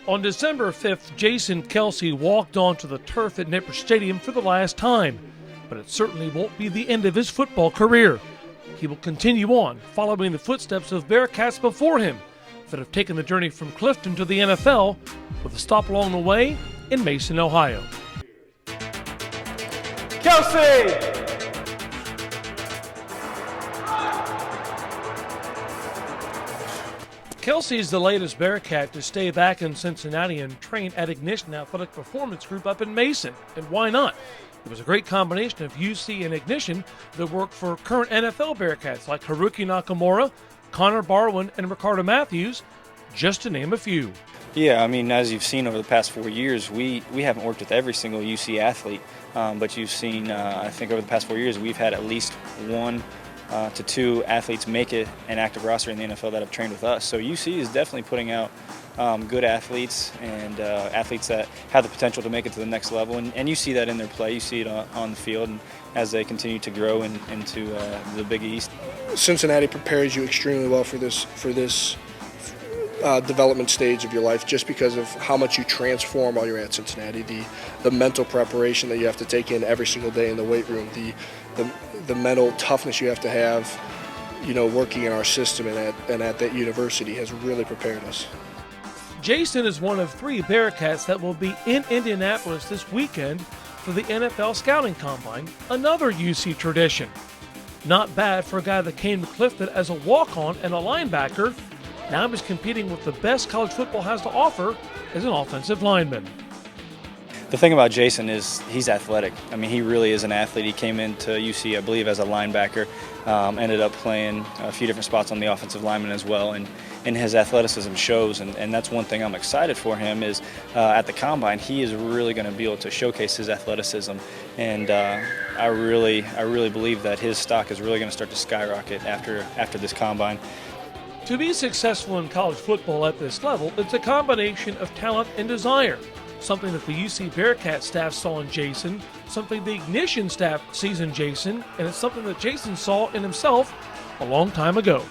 On December 5th, Jason Kelce walked onto the turf at Nippert Stadium for the last time, but it certainly won't be the end of his football career. He will continue on, following the footsteps of Bearcats before him that have taken the journey from Clifton to the NFL, with a stop along the way in Mason, Ohio. Kelce! Kelce is the latest Bearcat to stay back in Cincinnati and train at Ignition Athletic Performance Group up in Mason. And why not? It was a great combination of UC and Ignition that worked for current NFL Bearcats like Haruki Nakamura, Connor Barwin, and Ricardo Matthews, just to name a few. Yeah, I mean, as you've seen over the past 4 years, we haven't worked with every single UC athlete, but you've seen, I think over the past 4 years, we've had at least 1 to 2 athletes make it an active roster in the NFL that have trained with us. So UC is definitely putting out good athletes and athletes that have the potential to make it to the next level. And you see that in their play. You see it on the field and as they continue to grow into the Big East. Cincinnati prepares you extremely well for this development stage of your life, just because of how much you transform while you're at Cincinnati. The mental preparation that you have to take in every single day in the weight room, the mental toughness you have to have, working in our system and at that university has really prepared us. Jason is one of 3 Bearcats that will be in Indianapolis this weekend for the NFL Scouting Combine, another UC tradition. Not bad for a guy that came to Clifton as a walk-on and a linebacker. Now he's competing with the best college football has to offer as an offensive lineman. The thing about Jason is he's athletic. I mean, he really is an athlete. He came into UC, I believe, as a linebacker, ended up playing a few different spots on the offensive lineman as well, and his athleticism shows, and that's one thing I'm excited for him is at the Combine, he is really going to be able to showcase his athleticism, and I really believe that his stock is really going to start to skyrocket after this Combine. To be successful in college football at this level, it's a combination of talent and desire. Something that the UC Bearcat staff saw in Jason, something the Ignition staff sees in Jason, and it's something that Jason saw in himself a long time ago.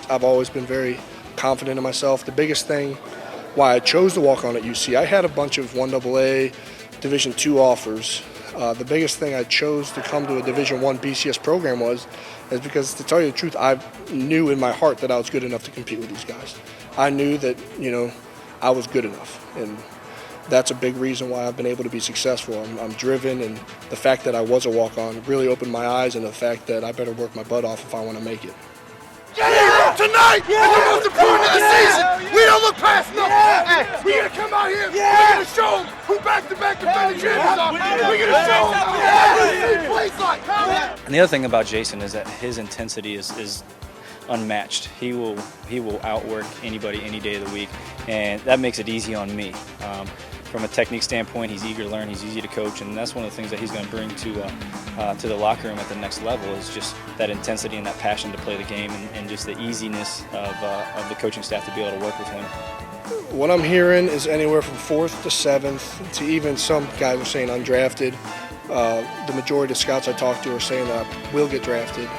I've always been very confident in myself. The biggest thing why I chose to walk on at UC, I had a bunch of 1AA, Division II offers. The biggest thing I chose to come to a Division I BCS program is because, to tell you the truth, I knew in my heart that I was good enough to compete with these guys. I knew that, I was good enough, and that's a big reason why I've been able to be successful. I'm driven, and the fact that I was a walk-on really opened my eyes, and the fact that I better work my butt off if I want to make it. Tonight is the most important of the season. We don't look past nothing. We're going to come out here. We're going to show them who back-to-back defending champions are. We're going to show them what this plays like. And the other thing about Jason is that his intensity is unmatched. He will outwork anybody any day of the week, and that makes it easy on me. From a technique standpoint, he's eager to learn, he's easy to coach, and that's one of the things that he's going to bring to the locker room at the next level is just that intensity and that passion to play the game and just the easiness of the coaching staff to be able to work with him. What I'm hearing is anywhere from 4th to 7th to even some guys are saying undrafted. The majority of scouts I talk to are saying that I will get drafted.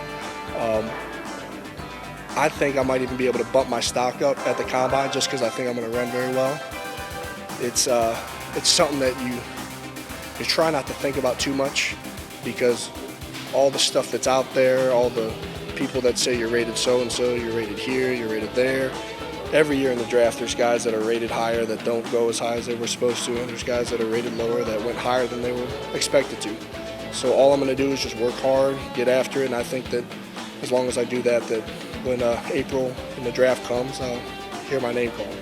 I think I might even be able to bump my stock up at the Combine just because I think I'm going to run very well. It's something that you try not to think about too much, because all the stuff that's out there, all the people that say you're rated so-and-so, you're rated here, you're rated there. Every year in the draft there's guys that are rated higher that don't go as high as they were supposed to, and there's guys that are rated lower that went higher than they were expected to. So all I'm going to do is just work hard, get after it, and I think that as long as I do that when April and the draft comes, I'll hear my name called.